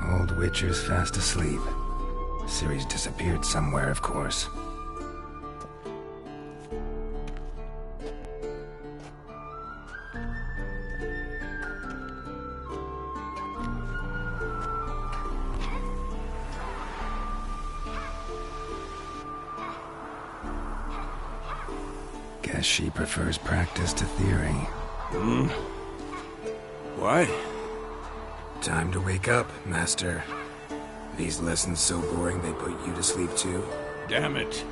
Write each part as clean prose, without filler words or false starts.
Old Witcher's fast asleep. Ciri's disappeared somewhere, of course. Guess she prefers practice to theory. Why? Time to wake up, Master. These lessons so boring they put you to sleep too? Damn it.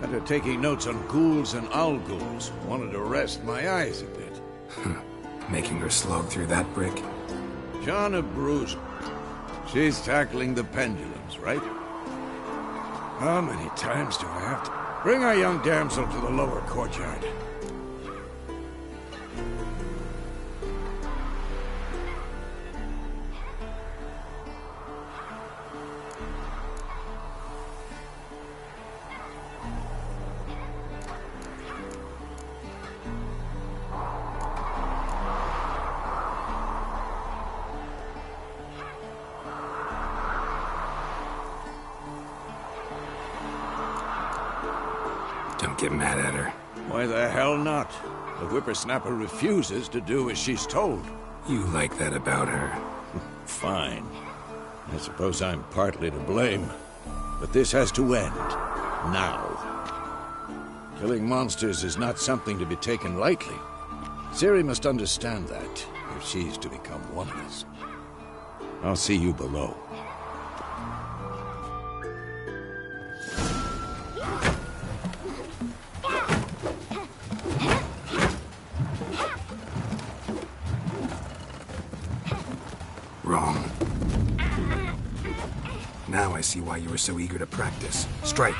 After taking notes on ghouls and owl-ghouls, wanted to rest my eyes a bit. Making her slog through that brick? Shauna Bruiser. She's tackling the pendulums, right? How many times do I have to... Bring our young damsel to the lower courtyard. Don't get mad at her. Why the hell not? The whippersnapper refuses to do as she's told. You like that about her. Fine. I suppose I'm partly to blame. But this has to end. Now. Killing monsters is not something to be taken lightly. Ciri must understand that, if she's to become one of us. I'll see you below. Wrong. Now I see why you were so eager to practice. Strike.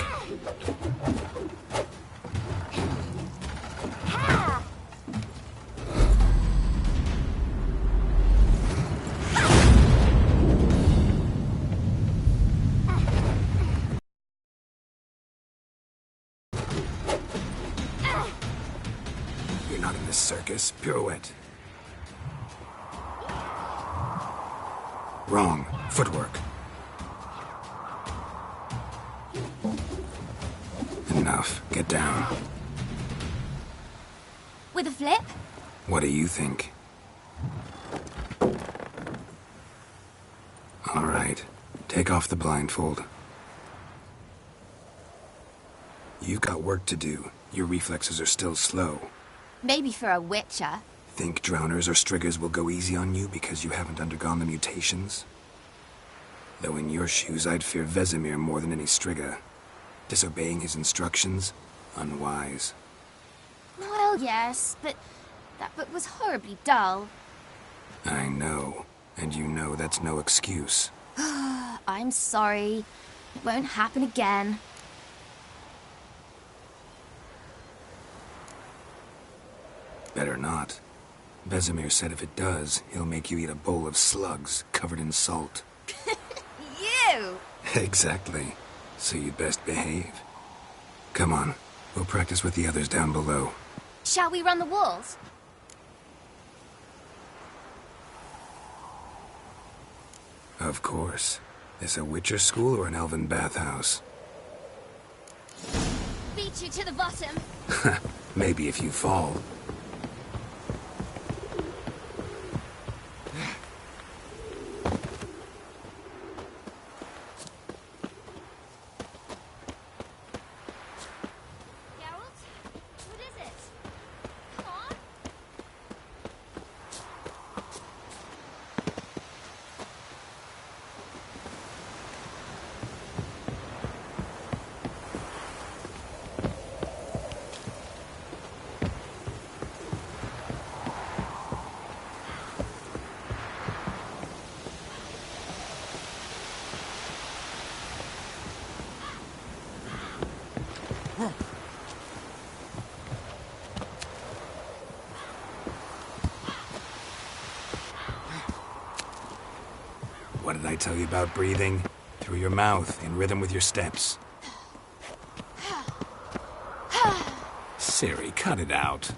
You're not in this circus. Pirouette. Wrong. Footwork. Enough. Get down. With a flip? What do you think? All right. Take off the blindfold. You've got work to do. Your reflexes are still slow. Maybe for a Witcher. Think drowners or striggers will go easy on you because you haven't undergone the mutations? Though in your shoes, I'd fear Vesemir more than any strigger. Disobeying his instructions? Unwise. Well, yes, but that book was horribly dull. I know. And you know that's no excuse. I'm sorry. It won't happen again. Better not. Vesemir said if it does, he'll make you eat a bowl of slugs covered in salt. You! Exactly. So you'd best behave. Come on. We'll practice with the others down below. Shall we run the walls? Of course. This a Witcher school or an elven bathhouse? Beat you to the bottom. Maybe if you fall. What did I tell you about breathing? Through your mouth, in rhythm with your steps. Ciri, cut it out.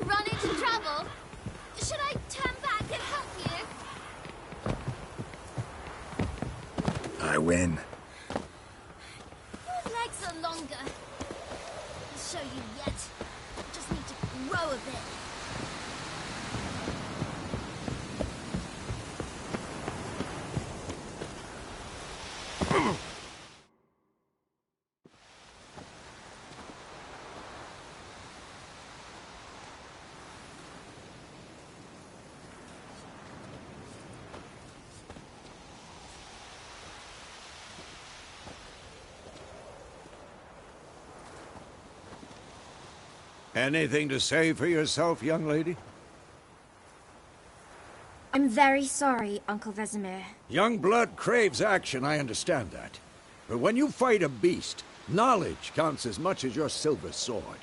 Run into trouble? Should I turn back and help you? I win. Your legs are longer. I'll show you yet. I just need to grow a bit. Anything to say for yourself, young lady? I'm very sorry, Uncle Vesemir. Young blood craves action, I understand that. But when you fight a beast, knowledge counts as much as your silver sword.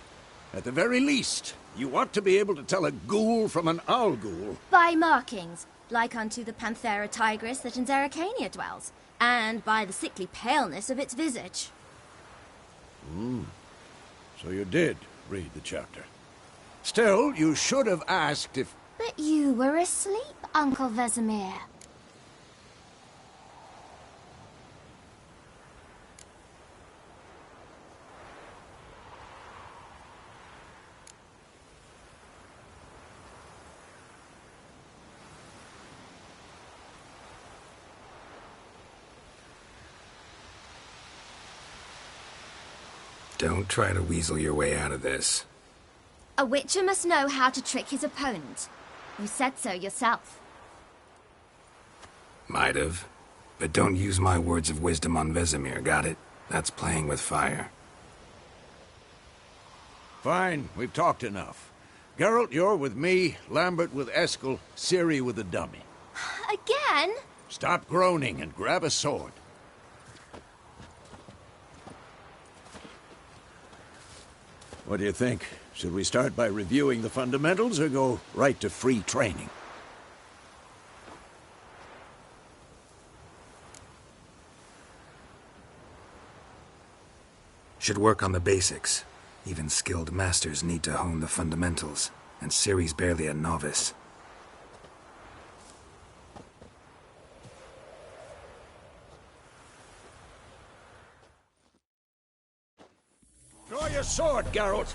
At the very least, you ought to be able to tell a ghoul from an owl ghoul. By markings, like unto the Panthera tigris that in Zerrikania dwells, and by the sickly paleness of its visage. So you did read the chapter. Still, you should have asked if... But you were asleep, Uncle Vesemir. Don't try to weasel your way out of this. A Witcher must know how to trick his opponent. You said so yourself. Might have. But don't use my words of wisdom on Vesemir, got it? That's playing with fire. Fine, we've talked enough. Geralt, you're with me, Lambert with Eskel, Ciri with the dummy. Again? Stop groaning and grab a sword. What do you think? Should we start by reviewing the fundamentals or go right to free training? Should work on the basics. Even skilled masters need to hone the fundamentals, and Ciri's barely a novice. Draw your sword, Geralt!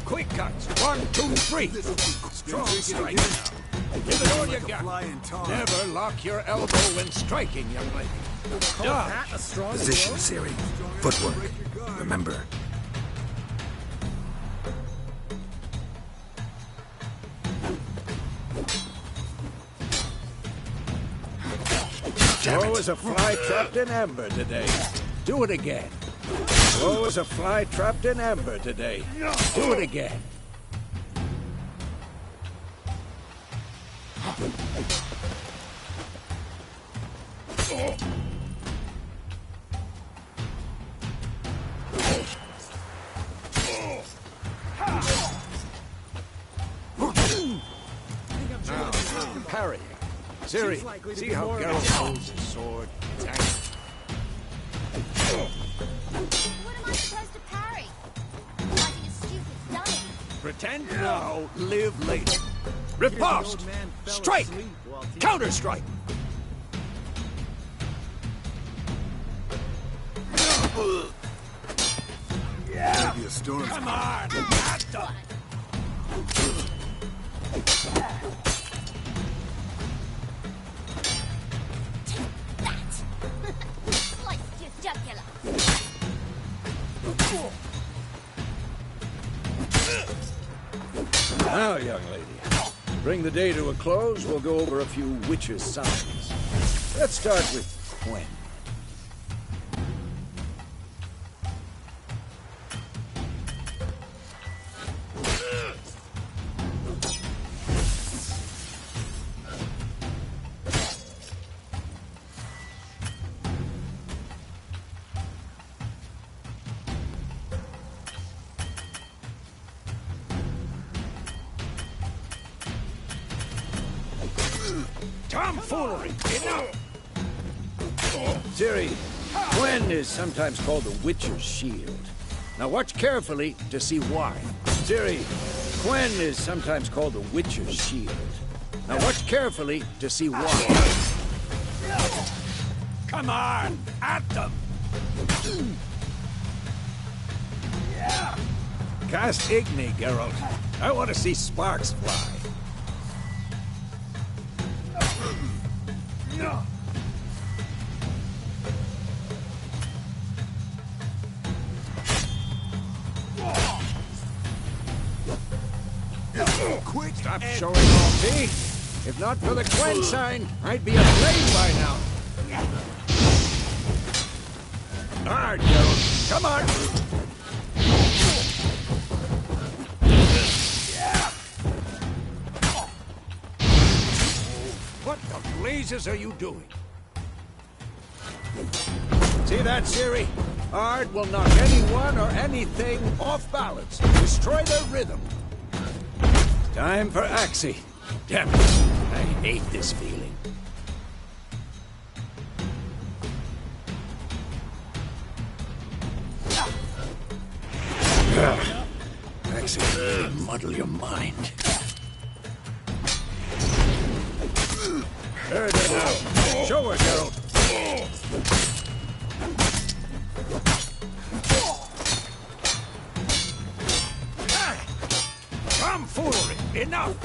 Quick cuts! 1, 2, 3! Strong strike now. Give it all you got. Never lock your elbow when striking, young lady. Position, Ciri. Footwork. Remember. Slow as a fly trapped in amber today. Do it again. Slow as a fly trapped in amber today. Do it again. Parrying. Ciri, see how Geralt holds his sword? It's angry. What am I supposed to parry? Fighting a stupid dummy. Pretend now, live later. Riposte! Strike! Counter-strike! Maybe a storm's Come on! Not done. Now, young lady, to bring the day to a close, we'll go over a few Witcher signs. Let's start with Gwen. Tomfoolery! Enough! Ciri, Gwen is sometimes called the Witcher's shield. Now watch carefully to see why. Ciri, Gwen is sometimes called the Witcher's shield. Now watch carefully to see why. Come on! At them! Cast Igni, Geralt. I want to see sparks fly. Quick! Stop showing off, me. If not for the Gwen sign, I'd be afraid by now. Hard, Geralt. Come on! What the blazes are you doing? See that, Ciri? Ard will knock anyone or anything off balance. Destroy their rhythm. Time for Axie. Damn it. I hate this feeling. Axie will really muddle your mind. There it is now. Show her, Geralt. Tomfoolery! Enough!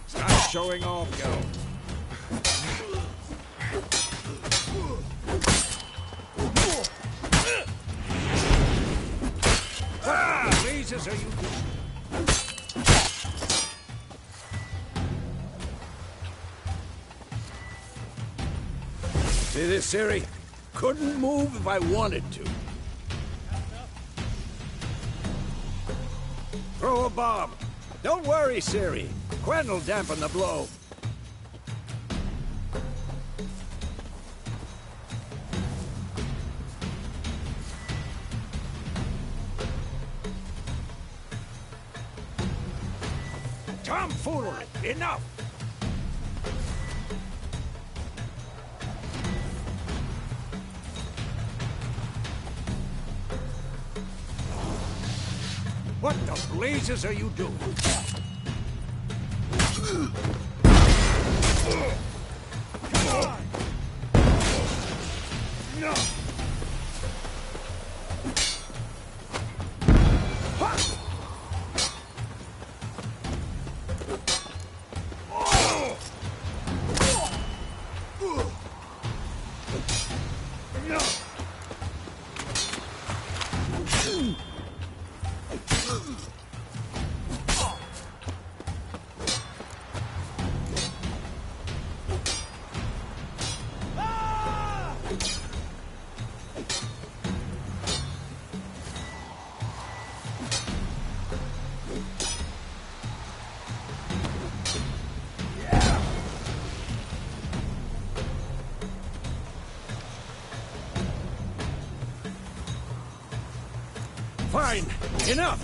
Stop showing off, Geralt. What blazes are you doing? See this, Ciri? Couldn't move if I wanted to. Throw a bomb. Don't worry, Ciri. Gwen will dampen the blow. Tomfoolery! Enough! What the blazes are you doing? Come on! No! Fine. Enough.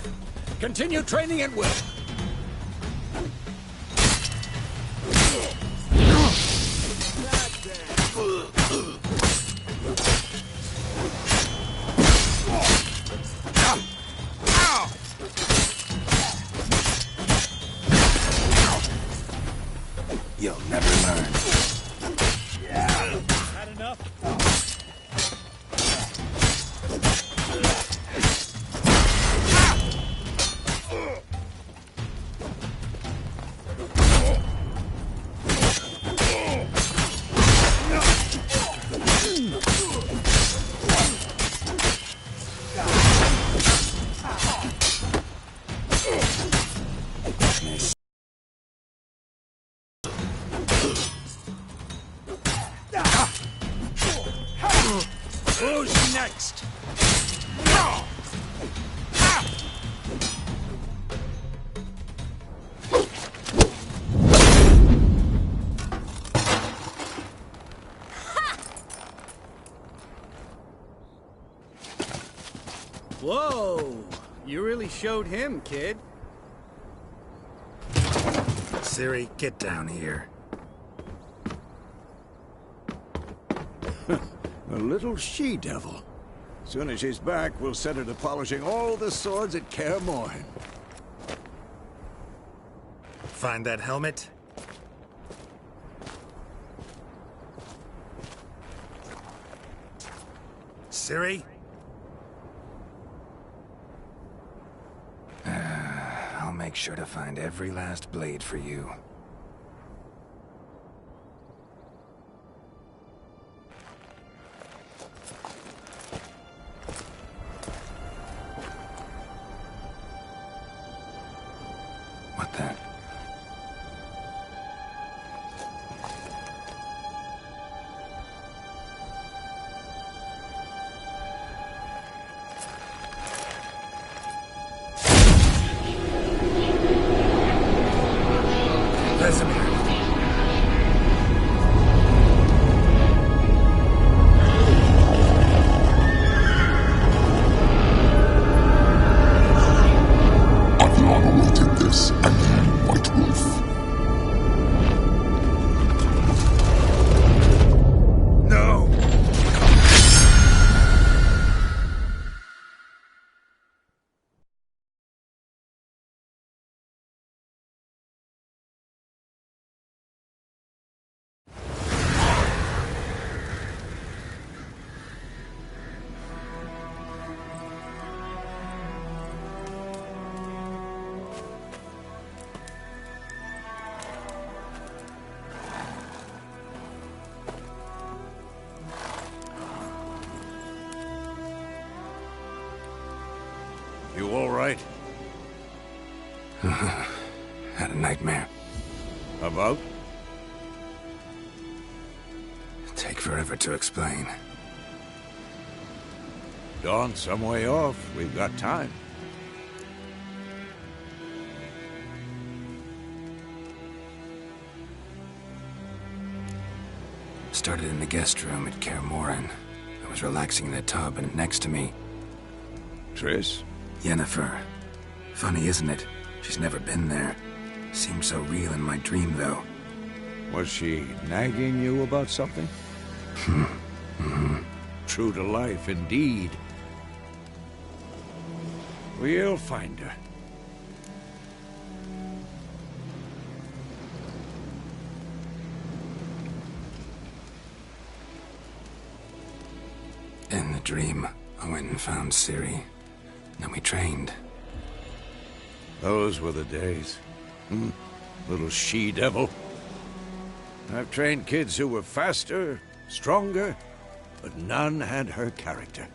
Continue training at will. You'll never learn. Had enough? next! Whoa! You really showed him, kid. Ciri, get down here. A little she-devil. Soon as she's back, we'll set her to polishing all the swords at Kaer Morhen. Find that helmet? Ciri? I'll make sure to find every last blade for you. What then? Vesemir. Aviana will take this, and you, White Wolf. No! You all right? Had a nightmare. About? Take forever to explain. Dawn's some way off. We've got time. Started in the guest room at Kaer Morhen. I was relaxing in a tub, and next to me, Triss? Yennefer. Funny, isn't it? She's never been there. Seemed so real in my dream, though. Was she nagging you about something? True to life, indeed. We'll find her. In the dream, I went and found Ciri. Then we trained. Those were the days. Little she-devil. I've trained kids who were faster, stronger, but none had her character.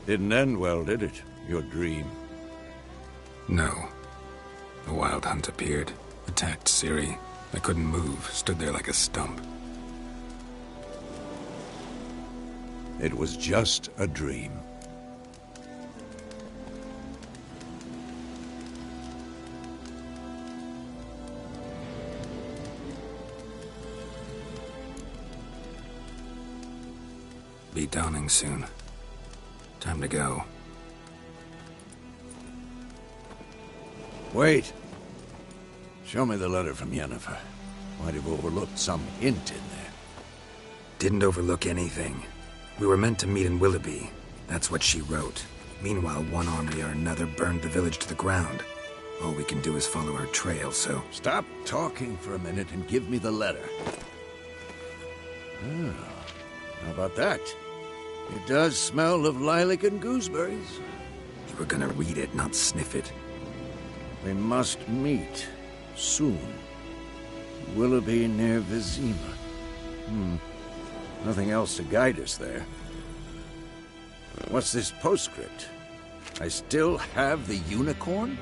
Didn't end well, did it? Your dream? No. The Wild Hunt appeared, attacked Ciri. I couldn't move, stood there like a stump. It was just a dream. Be dawning soon. Time to go. Wait. Show me the letter from Yennefer. Might have overlooked some hint in there. Didn't overlook anything. We were meant to meet in Willoughby. That's what she wrote. Meanwhile, one army or another burned the village to the ground. All we can do is follow her trail, so... Stop talking for a minute and give me the letter. How about that? It does smell of lilac and gooseberries. You were gonna read it, not sniff it. We must meet soon. Willoughby near Vizima. Nothing else to guide us there. What's this postscript? I still have the unicorn?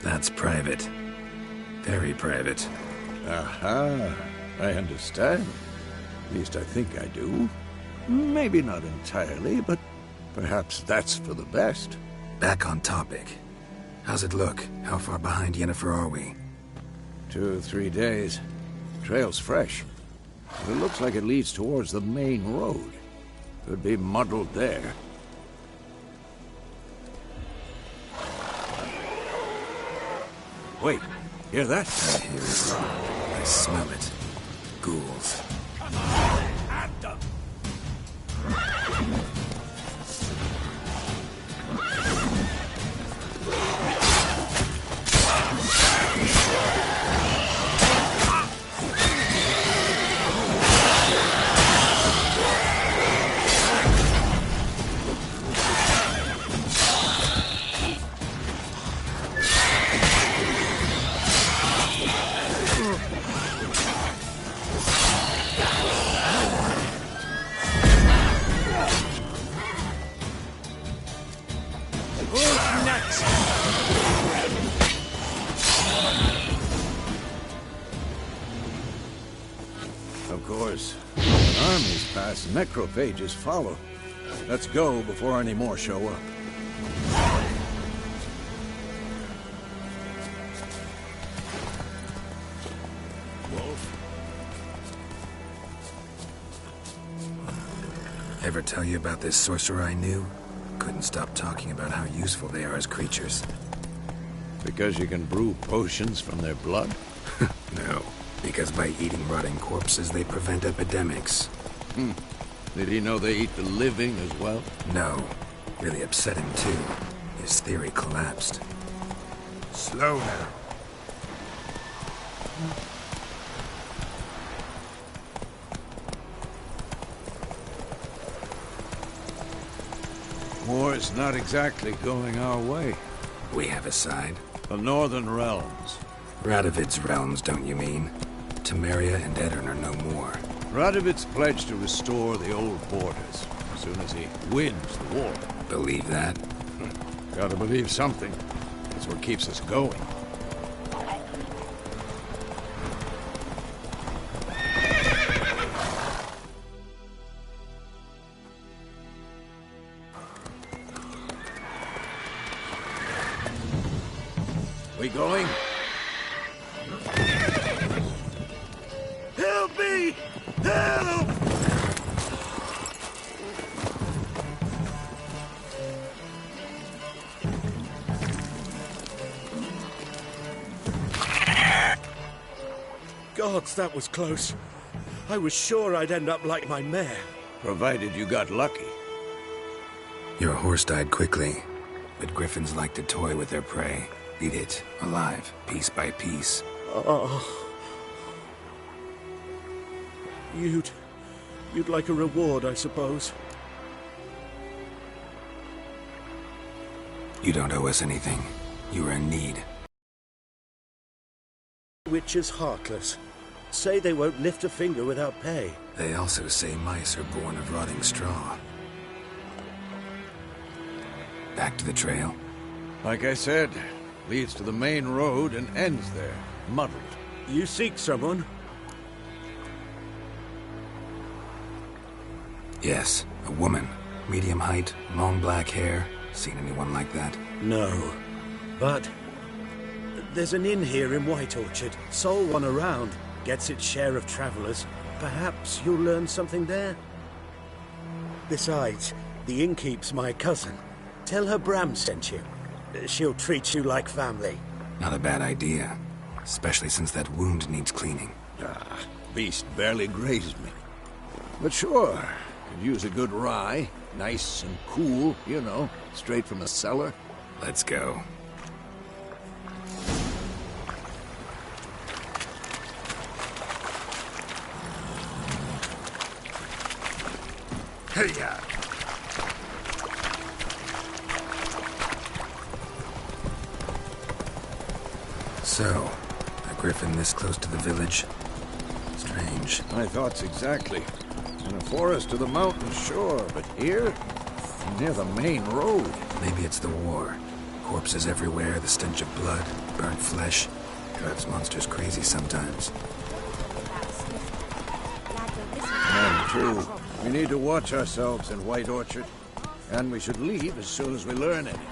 That's private. Very private. Aha, I understand. At least I think I do. Maybe not entirely, but perhaps that's for the best. Back on topic. How's it look? How far behind Yennefer are we? 2 or 3 days. Trail's fresh. It looks like it leads towards the main road. Could be muddled there. Wait, hear that? I hear it. I smell it. Ghouls. Of course, when armies pass, necrophages follow. Let's go before any more show up. Wolf? Ever tell you about this sorcerer I knew? Couldn't stop talking about how useful they are as creatures. Because you can brew potions from their blood? No, because by eating rotting corpses, they prevent epidemics. Did he know they eat the living as well? No. Really upset him, too. His theory collapsed. Slow now. War's not exactly going our way. We have a side. The Northern Realms. Radovid's realms, don't you mean? Temeria and Edirn are no more. Radovid's pledged to restore the old borders as soon as he wins the war. Believe that? Gotta believe something. That's what keeps us going. We going? Help me! Help! Gods, that was close. I was sure I'd end up like my mare. Provided you got lucky. Your horse died quickly, but griffins like to toy with their prey. Eat it, alive, piece by piece. Oh. You'd like a reward, I suppose. You don't owe us anything. You are in need. Witcher's heartless. Say they won't lift a finger without pay. They also say mice are born of rotting straw. Back to the trail. Like I said, leads to the main road and ends there, muddled. You seek someone? Yes, a woman. Medium height, long black hair. Seen anyone like that? No. But there's an inn here in White Orchard. Sole one around. Gets its share of travelers. Perhaps you'll learn something there? Besides, the innkeep's my cousin. Tell her Bram sent you. She'll treat you like family. Not a bad idea. Especially since that wound needs cleaning. Beast barely grazed me. But sure, could use a good rye. Nice and cool, you know, straight from the cellar. Let's go. Hey-ya! So, a griffin this close to the village? Strange. My thoughts exactly. In a forest to the mountain, sure, but here? Near the main road. Maybe it's the war. Corpses everywhere, the stench of blood, burnt flesh. Drives monsters crazy sometimes. And true. We need to watch ourselves in White Orchard. And we should leave as soon as we learn anything.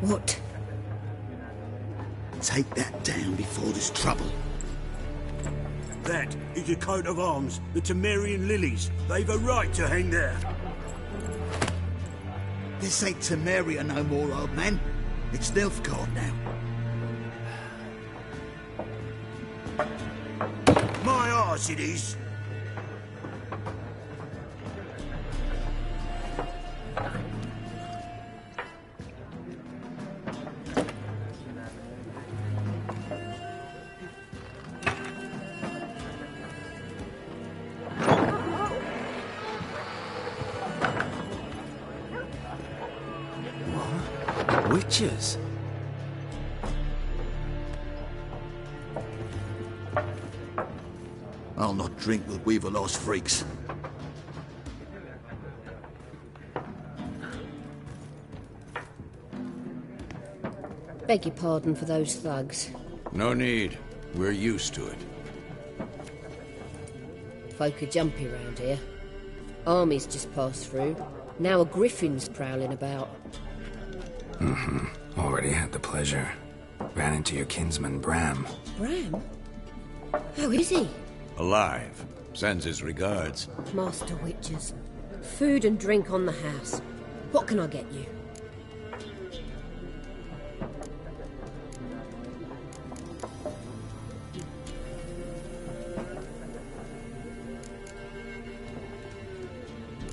What? Take that down before there's trouble. That is a coat of arms, the Temerian lilies. They've a right to hang there. This ain't Temeria no more, old man. It's Nilfgaard now. My arse it is. Witchers? I'll not drink with Weaverlost freaks. Beg your pardon for those thugs. No need. We're used to it. Folk are jumpy round here. Armies just passed through. Now a griffin's prowling about. Already had the pleasure. Ran into your kinsman, Bram. Bram? How is he? Alive. Sends his regards. Master Witchers. Food and drink on the house. What can I get you?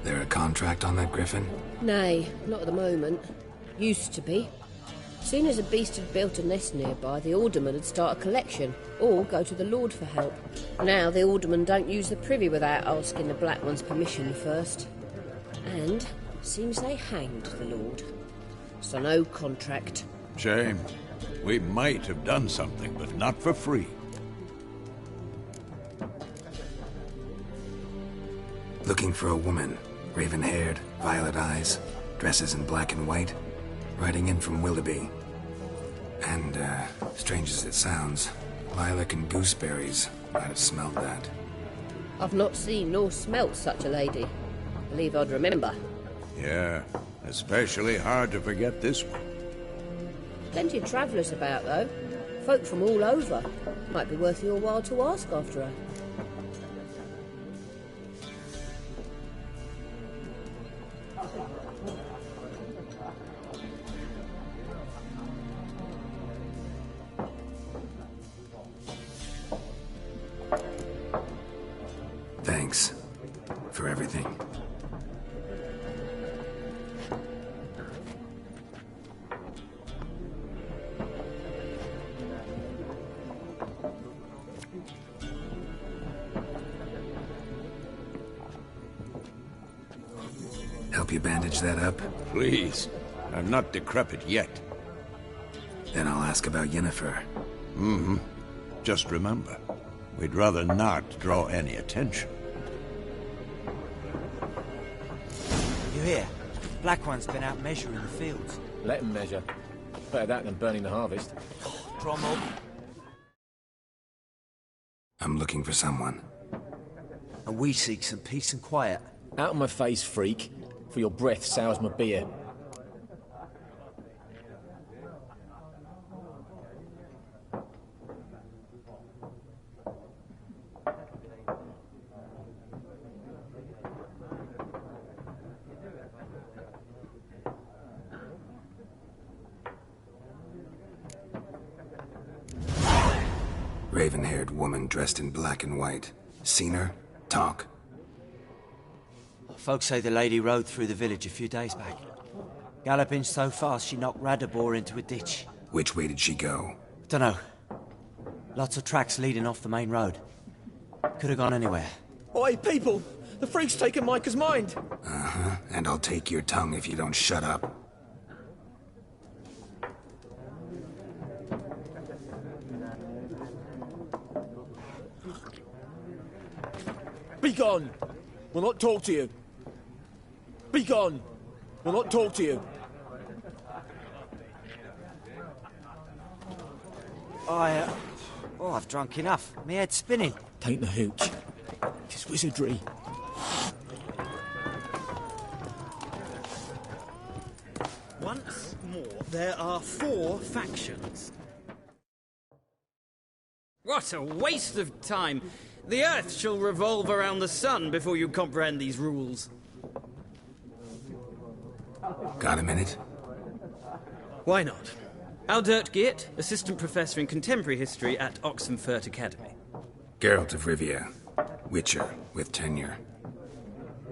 There a contract on that griffin? Nay, not at the moment. Used to be. Soon as a beast had built a nest nearby, the alderman would start a collection, or go to the Lord for help. Now the alderman don't use the privy without asking the Black One's permission first. And seems they hanged the Lord. So no contract. Shame. We might have done something, but not for free. Looking for a woman. Raven-haired, violet eyes, dresses in black and white. Riding in from Willoughby. And, strange as it sounds, lilac and gooseberries might have smelled that. I've not seen nor smelt such a lady. Believe I'd remember. Yeah, especially hard to forget this one. Plenty of travellers about, though. Folk from all over. Might be worth your while to ask after her. Thanks for everything. Help you bandage that up? Please. I'm not decrepit yet. Then I'll ask about Yennefer. Just remember, we'd rather not draw any attention. You hear? Black One's been out measuring the fields. Let him measure. Better that than burning the harvest. Drommel. I'm looking for someone. And we seek some peace and quiet. Out of my face, freak. For your breath sours my beer. Raven-haired woman dressed in black and white. Seen her? Talk. Folks say the lady rode through the village a few days back. Galloping so fast she knocked Radabor into a ditch. Which way did she go? Dunno. Lots of tracks leading off the main road. Could have gone anywhere. Oi, people! The freak's taken Micah's mind! Uh-huh, and I'll take your tongue if you don't shut up. Be gone! We'll not talk to you. Be gone! We'll not talk to you. I've drunk enough. My head's spinning. Tain't the hooch. It's wizardry. Once more, there are 4 factions. What a waste of time! The Earth shall revolve around the sun before you comprehend these rules. Got a minute? Why not? Aldert Geert, Assistant Professor in Contemporary History at Oxenfurt Academy. Geralt of Rivia. Witcher, with tenure.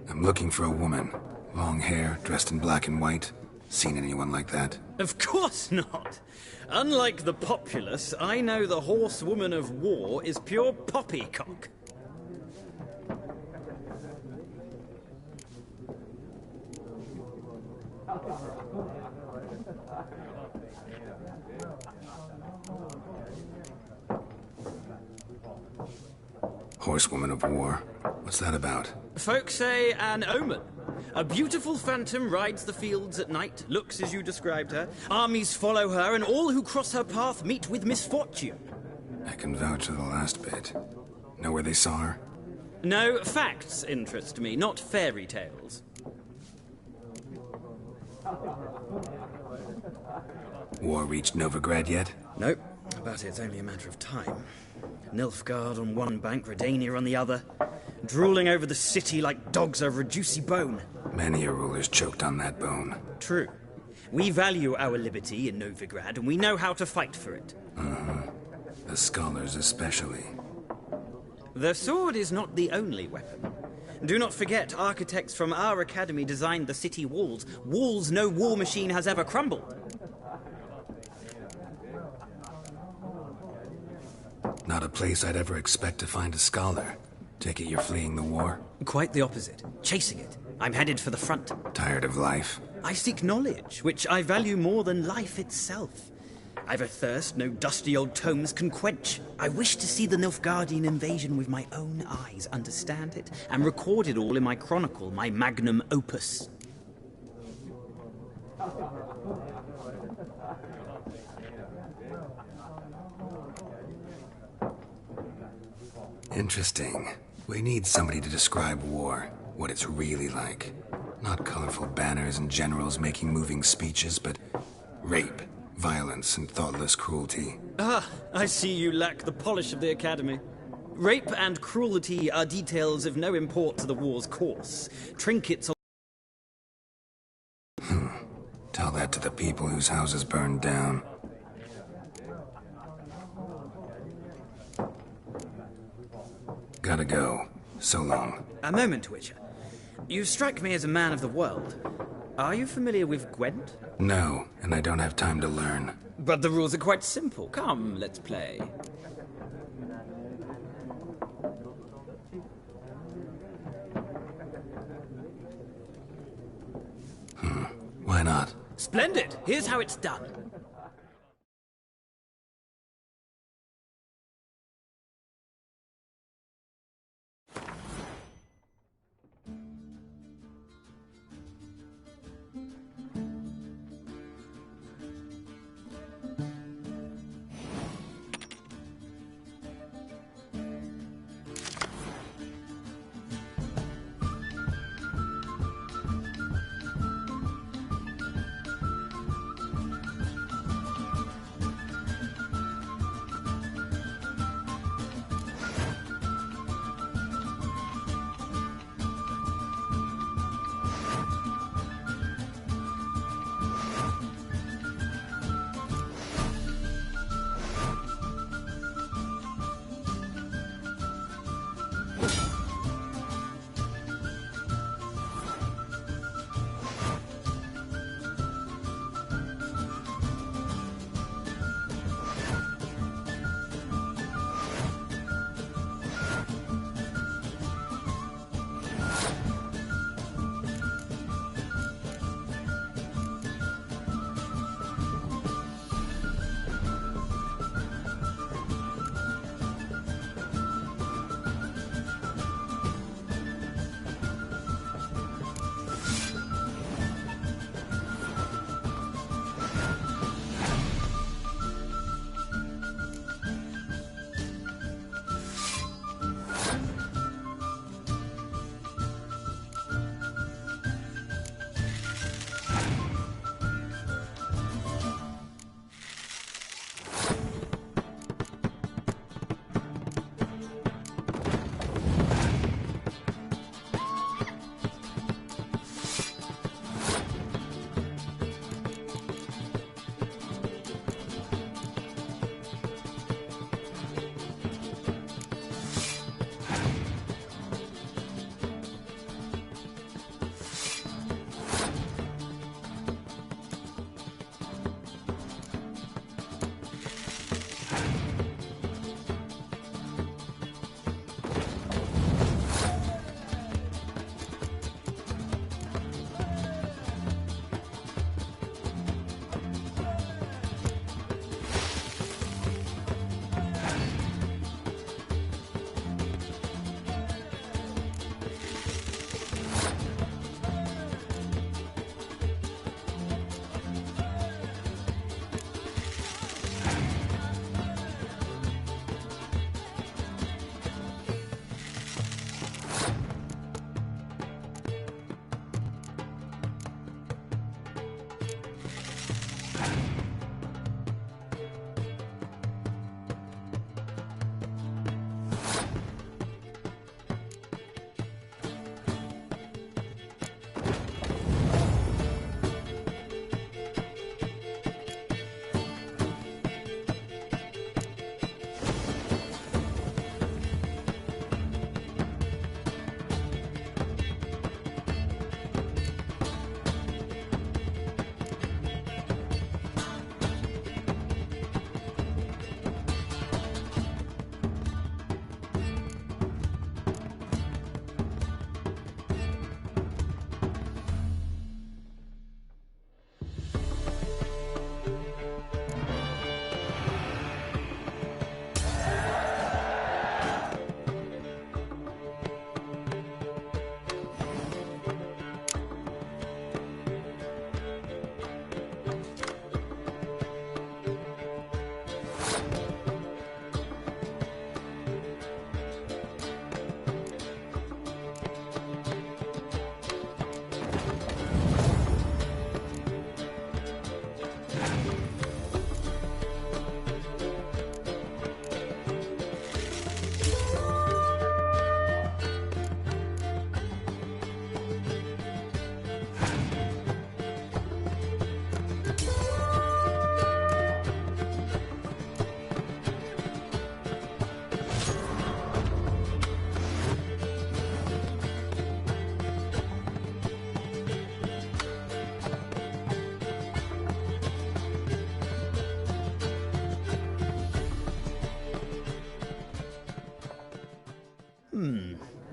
I'm looking for a woman. Long hair, dressed in black and white. Seen anyone like that? Of course not! Unlike the populace, I know the horsewoman of war is pure poppycock. Horsewoman of war. What's that about? Folk say an omen. A beautiful phantom rides the fields at night, looks as you described her. Armies follow her, and all who cross her path meet with misfortune. I can vouch for the last bit. Know where they saw her? No, facts interest me, not fairy tales. War reached Novigrad yet? Nope, but it's only a matter of time. Nilfgaard on one bank, Redania on the other, drooling over the city like dogs over a juicy bone. Many a ruler's choked on that bone. True. We value our liberty in Novigrad, and we know how to fight for it. The scholars especially. The sword is not the only weapon. Do not forget, architects from our academy designed the city walls. Walls no war machine has ever crumbled. Not a place I'd ever expect to find a scholar. Take it you're fleeing the war? Quite the opposite. Chasing it. I'm headed for the front. Tired of life? I seek knowledge, which I value more than life itself. I've a thirst no dusty old tomes can quench. I wish to see the Nilfgaardian invasion with my own eyes, understand it, and record it all in my chronicle, my magnum opus. Interesting. We need somebody to describe war, what it's really like. Not colorful banners and generals making moving speeches, but rape, violence, and thoughtless cruelty. Ah, I see you lack the polish of the Academy. Rape and cruelty are details of no import to the war's course. Trinkets Tell that to the people whose houses burned down. Gotta go. So long. A moment, Witcher. You strike me as a man of the world. Are you familiar with Gwent? No, and I don't have time to learn. But the rules are quite simple. Come, let's play. Why not? Splendid! Here's how it's done.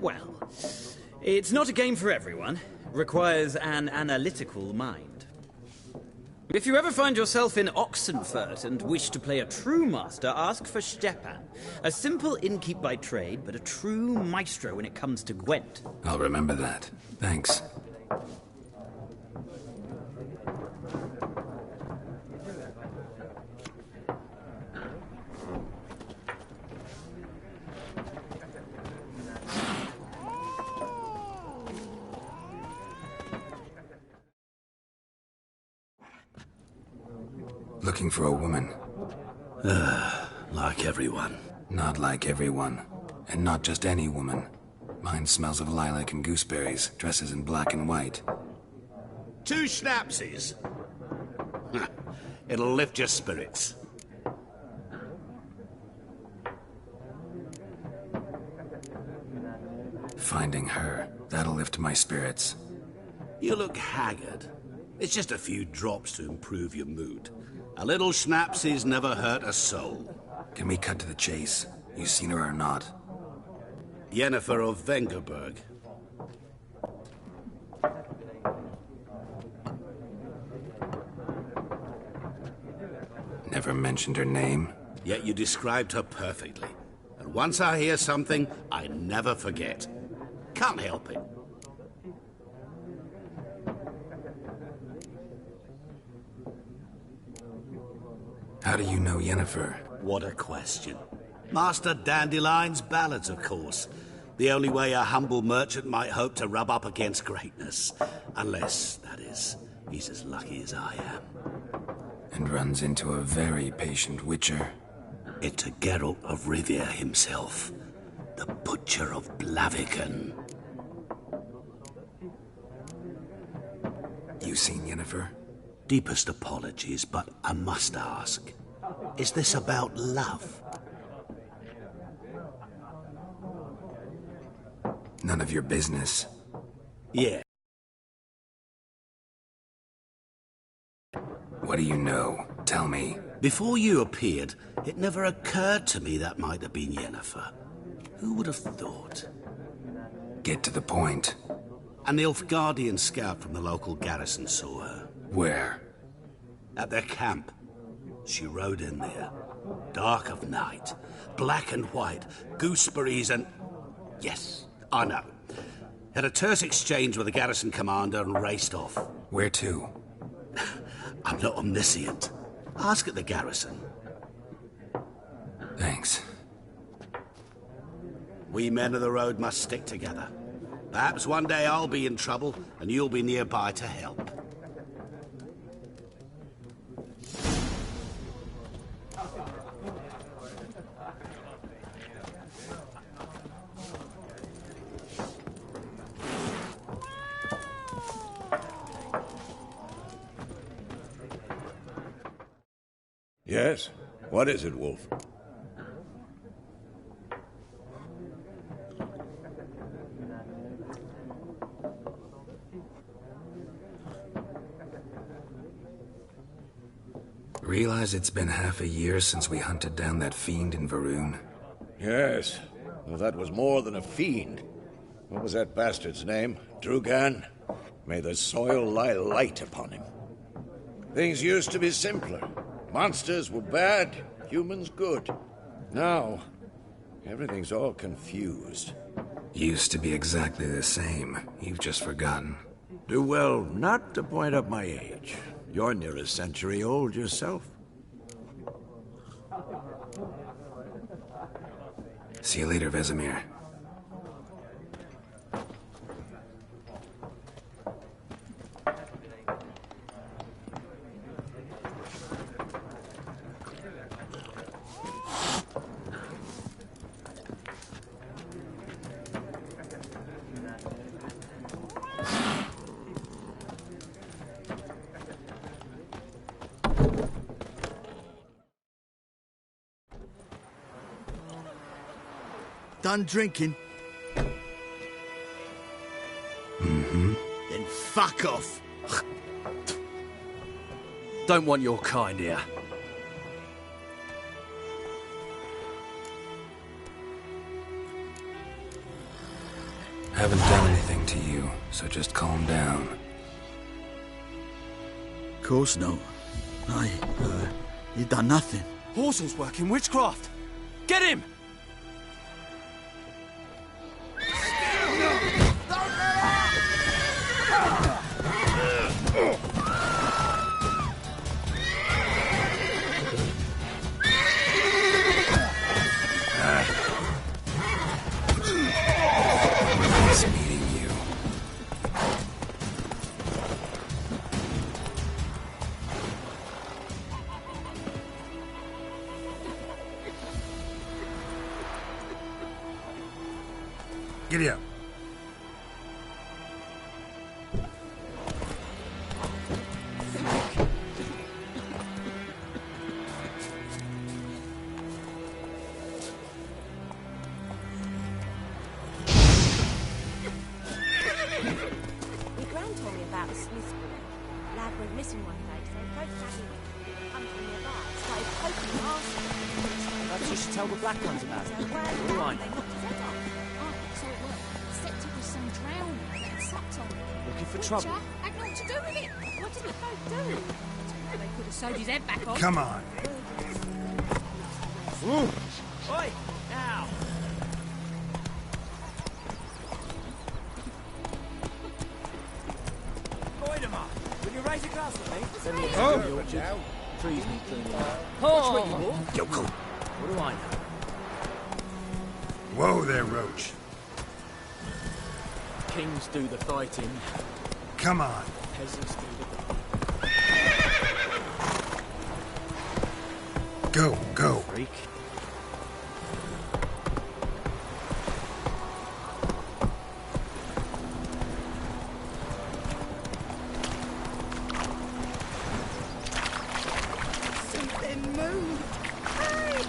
Well, it's not a game for everyone. Requires an analytical mind. If you ever find yourself in Oxenfurt and wish to play a true master, ask for Stepan. A simple innkeep by trade, but a true maestro when it comes to Gwent. I'll remember that. Thanks. Looking for a woman. Like everyone. Not like everyone. And not just any woman. Mine smells of lilac and gooseberries, dresses in black and white. 2 schnapsies. It'll lift your spirits. Finding her, that'll lift my spirits. You look haggard. It's just a few drops to improve your mood. A little schnapsies never hurt a soul. Can we cut to the chase? You seen her or not? Yennefer of Vengerberg. Never mentioned her name. Yet you described her perfectly. And once I hear something, I never forget. Can't help it. How do you know Yennefer? What a question. Master Dandelion's ballads, of course. The only way a humble merchant might hope to rub up against greatness. Unless, that is, he's as lucky as I am. And runs into a very patient Witcher. Into Geralt of Rivia himself. The Butcher of Blaviken. You seen Yennefer? Deepest apologies, but I must ask. Is this about love? None of your business. Yeah. What do you know? Tell me. Before you appeared, it never occurred to me that might have been Yennefer. Who would have thought? Get to the point. An Nilfgaardian scout from the local garrison saw her. Where? At their camp. She rode in there. Dark of night. Black and white. Gooseberries and... Yes, I know. Had a terse exchange with the garrison commander and raced off. Where to? I'm not omniscient. Ask at the garrison. Thanks. We men of the road must stick together. Perhaps one day I'll be in trouble and you'll be nearby to help. Yes? What is it, Wolf? Realize it's been half a year since we hunted down that fiend in Varun? Yes. Well, that was more than a fiend. What was that bastard's name? Drugan? May the soil lie light upon him. Things used to be simpler. Monsters were bad, humans good. Now, everything's all confused. Used to be exactly the same. You've just forgotten. Do well not to point up my age. You're near a century old yourself. See you later, Vesemir. Done drinking? Mm-hmm. Then fuck off. Don't want your kind here. Haven't done anything to you, so just calm down. Of course no. He done nothing. Horson's working witchcraft. Get him! Nice meeting you. Giddy up. My gran told me about the Smith's boy. Lad went missing one day, so both family come from nearby, started poking and asking. Perhaps you should tell the black ones about it. What do I They know? knocked his head off. Oh, so it was. Except it was some drowning that sucked on him. Looking for Witcher trouble? had naught to do with it. What did the folk do? I don't know, they could have sewed his head back on. Come on. Oi! Now! Voidemar, will you raise a glass for me? Send me a the orchard. Trees need cleaning. Watch where you walk. Yokel. What do I know? Whoa there, Roach. Kings do the fighting. Come on. Peasants do the... Go, go. Freak. Something moved. Hey!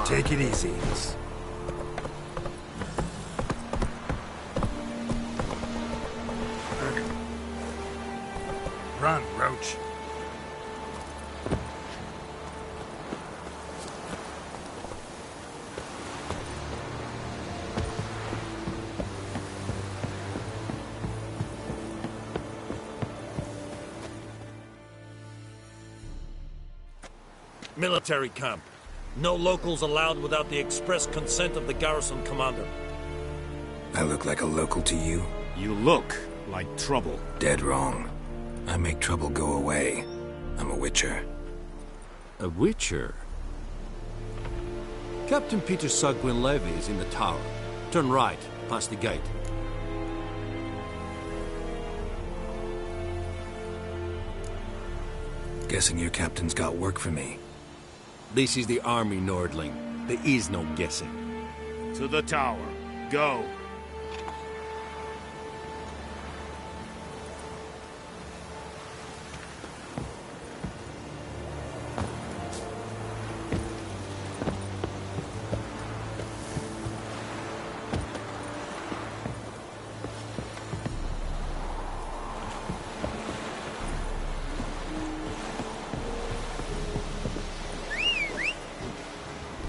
Take it easy. Run, Roach. Military camp. No locals allowed without the express consent of the garrison commander. I look like a local to you? You look like trouble. Dead wrong. I make trouble go away. I'm a Witcher. A Witcher? Captain Peter Sugwin Levy is in the tower. Turn right, past the gate. Guessing your captain's got work for me. This is the army, Nordling. There is no guessing. To the tower. Go.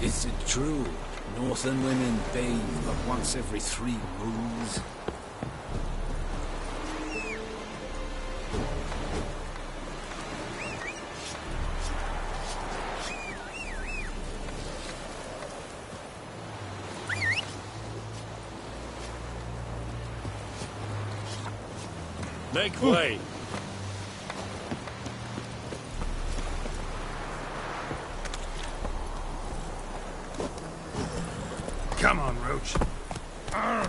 Is it true? Northern women bathe but once every 3 moons? Make way. Come on, Roach. Arr.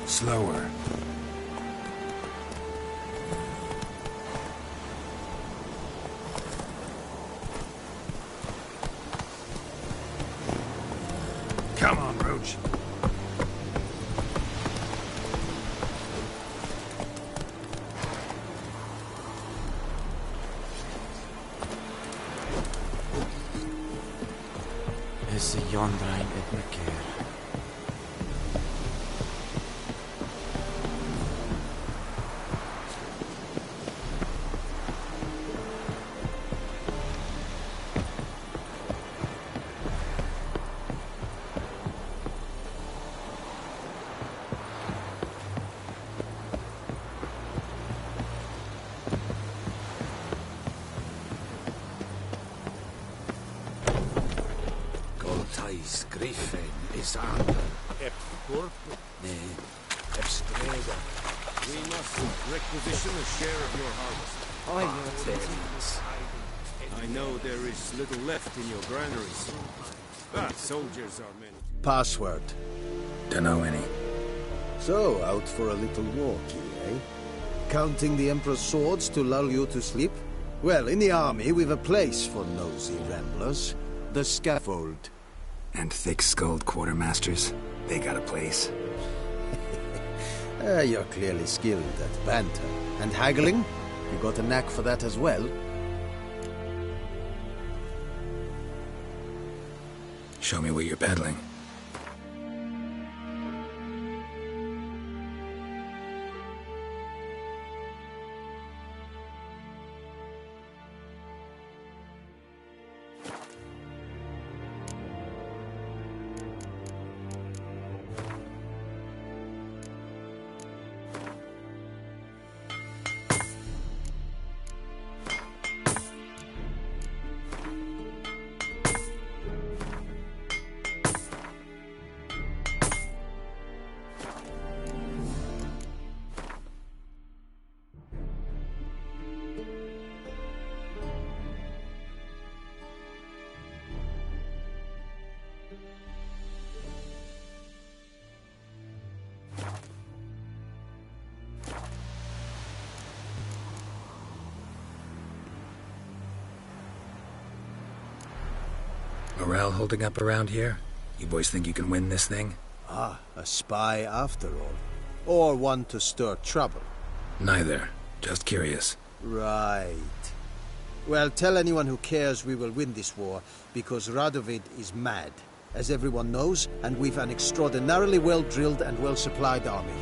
Slower. Come on, Roach. Is yondrain et me keer. Griffin is under. Ep corpo? Ne, ep strega. We must requisition a share of your harvest. I know there is little left in your granaries. But soldiers are many. Password. Dunno any. So, out for a little walkie, eh? Counting the Emperor's swords to lull you to sleep? Well, in the army, we've a place for nosy ramblers. The scaffold. And thick-skulled quartermasters, they got a place. You're clearly skilled at banter. And haggling? You got a knack for that as well? Show me what you're peddling. Morale holding up around here? You boys think you can win this thing? Ah, a spy after all. Or one to stir trouble. Neither. Just curious. Right. Well, tell anyone who cares we will win this war, because Radovid is mad, as everyone knows, and we've an extraordinarily well-drilled and well-supplied army.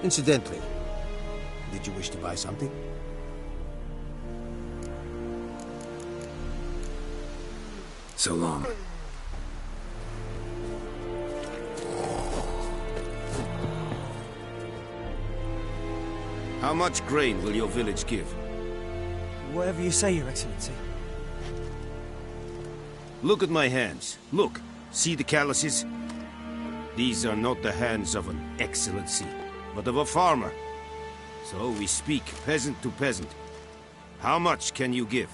Incidentally, did you wish to buy something? So long. How much grain will your village give? Whatever you say, Your Excellency. Look at my hands. Look. See the calluses? These are not the hands of an excellency, but of a farmer. So we speak peasant to peasant. How much can you give?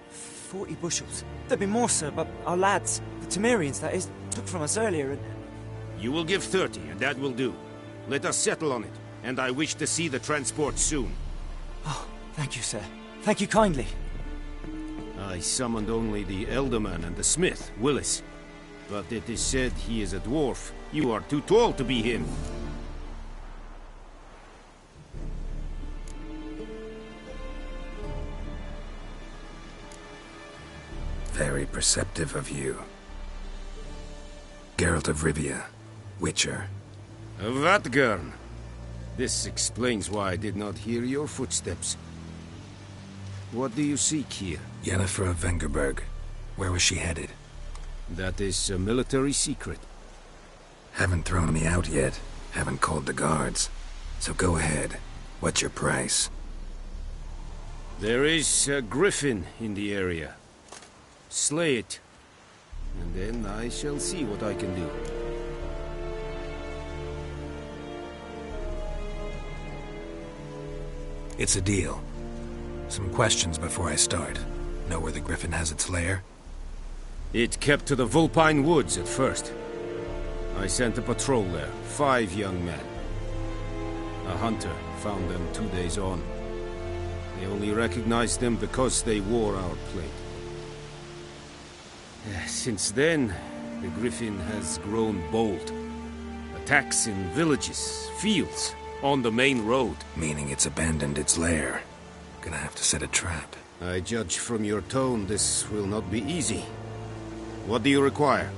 40 bushels. There'd be more, sir, but our lads, the Temerians, that is, took from us earlier and... You will give 30, and that will do. Let us settle on it, and I wish to see the transport soon. Oh, thank you, sir. Thank you kindly. I summoned only the Elderman and the smith, Willis. But it is said he is a dwarf. You are too tall to be him. Very perceptive of you. Geralt of Rivia, Witcher. Vatgern. This explains why I did not hear your footsteps. What do you seek here? Yennefer of Vengerberg. Where was she headed? That is a military secret. Haven't thrown me out yet. Haven't called the guards. So go ahead. What's your price? There is a griffin in the area. Slay it. And then I shall see what I can do. It's a deal. Some questions before I start. Know where the griffin has its lair? It kept to the Vulpine Woods at first. I sent a patrol there, 5 young men. A hunter found them 2 days on. They only recognized them because they wore our plate. Since then, the griffin has grown bold. Attacks in villages, fields, on the main road. Meaning it's abandoned its lair. Gonna have to set a trap. I judge from your tone this will not be easy. What do you require?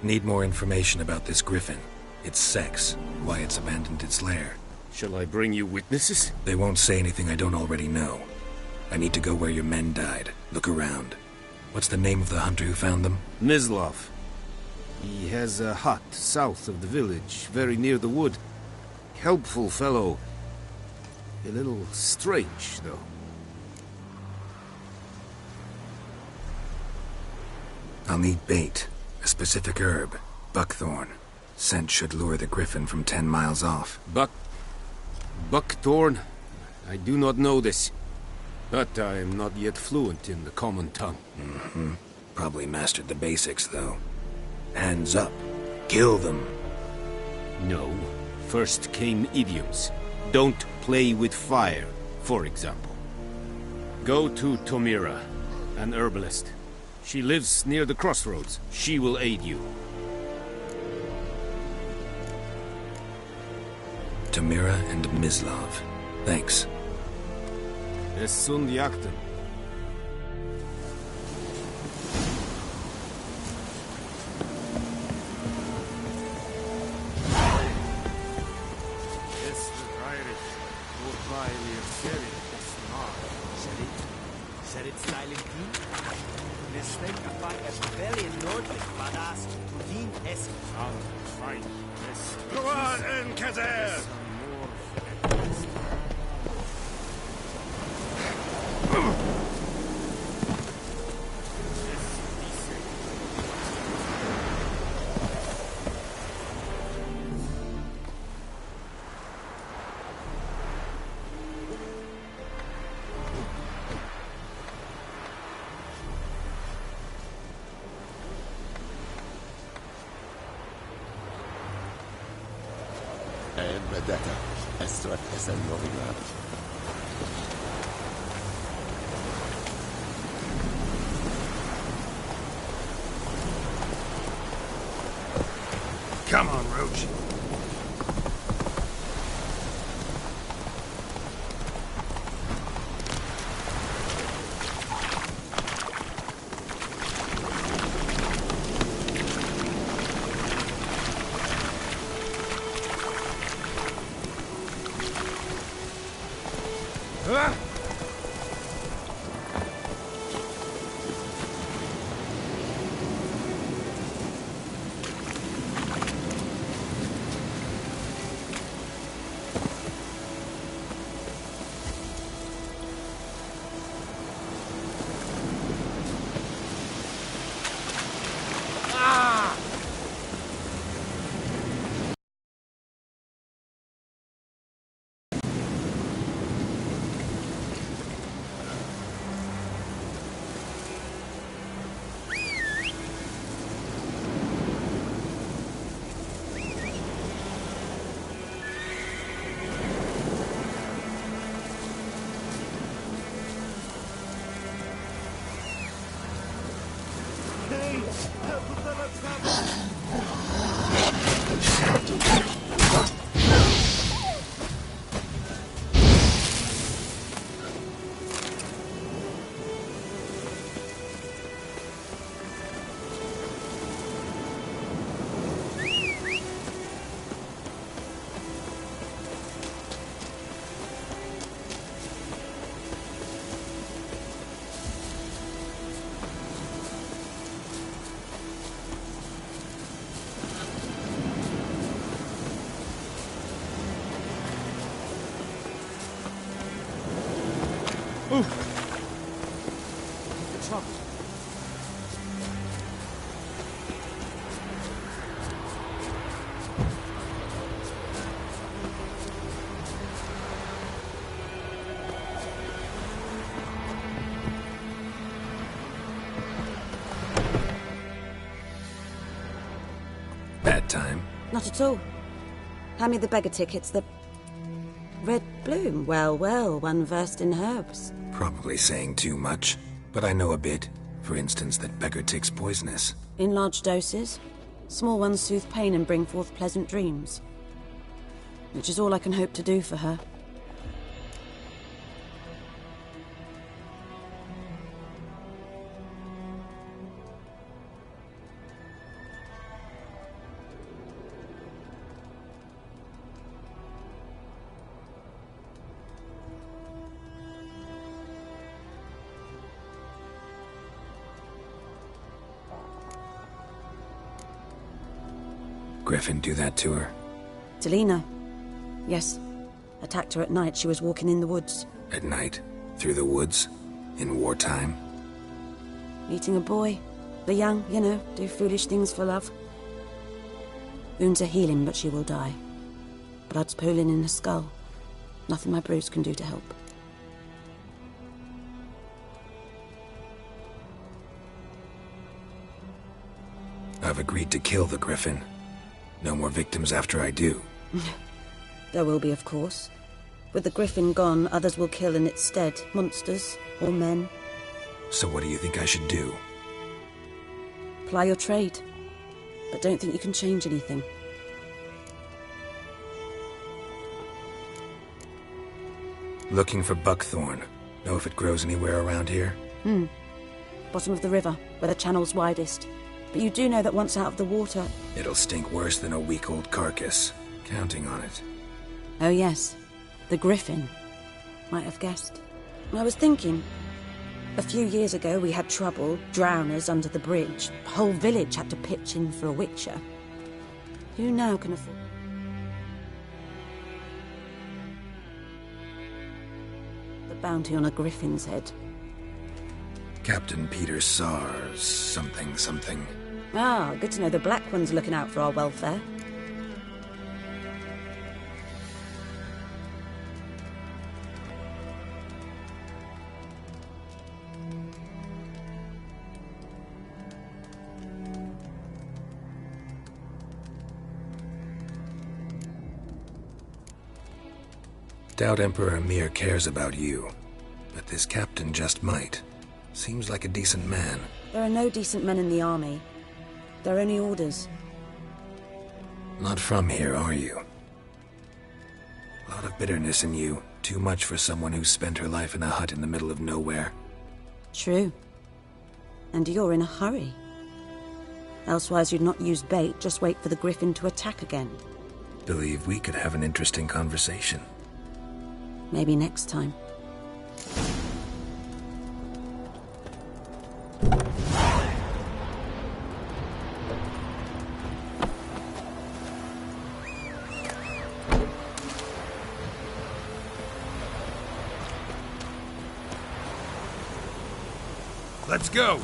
Need more information about this griffin. Its sex, why it's abandoned its lair. Shall I bring you witnesses? They won't say anything I don't already know. I need to go where your men died. Look around. What's the name of the hunter who found them? Mislav. He has a hut south of the village, very near the wood. Helpful fellow. A little strange, though. I'll need bait. A specific herb. Buckthorn. Scent should lure the griffin from 10 miles off. Buckthorn? I do not know this. But I am not yet fluent in the common tongue. Mm-hmm. Probably mastered the basics, though. Hands up. Kill them. No. First came idioms. Don't play with fire, for example. Go to Tomira, an herbalist. She lives near the crossroads. She will aid you. Tomira and Mislav. Thanks. Es sunt jakten. Vendetta. Estrat es el Novigrad. Come on, Roach. Bad time? Not at all. Hand me the beggar tickets, the... Red bloom. Well, well, one versed in herbs. Probably saying too much, but I know a bit. For instance, that beggar tick's poisonous. In large doses. Small ones soothe pain and bring forth pleasant dreams. Which is all I can hope to do for her. Griffin do that to her? Delina. Yes. Attacked her at night. She was walking in the woods. At night? Through the woods? In wartime? Meeting a boy. The young, you know, do foolish things for love. Wounds are healing, but she will die. Blood's pooling in her skull. Nothing my bruise can do to help. I've agreed to kill the Griffin. No more victims after I do. There will be, of course. With the Griffin gone, others will kill in its stead. Monsters, or men. So what do you think I should do? Ply your trade. But don't think you can change anything. Looking for buckthorn. Know if it grows anywhere around here? Bottom of the river, where the channel's widest. But you do know that once out of the water... It'll stink worse than a week-old carcass. Counting on it. Oh yes, the Griffin. Might have guessed. I was thinking... A few years ago we had trouble, drowners under the bridge. The whole village had to pitch in for a Witcher. Who now can afford... the bounty on a Griffin's head? Captain Peter Sars, something. Ah, good to know the Black One's looking out for our welfare. Doubt Emperor Emir cares about you, but this captain just might. Seems like a decent man. There are no decent men in the army. There are only orders. Not from here, are you? A lot of bitterness in you. Too much for someone who spent her life in a hut in the middle of nowhere. True. And you're in a hurry. Elsewise you'd not use bait, just wait for the Griffin to attack again. Believe we could have an interesting conversation. Maybe next time. Let's go!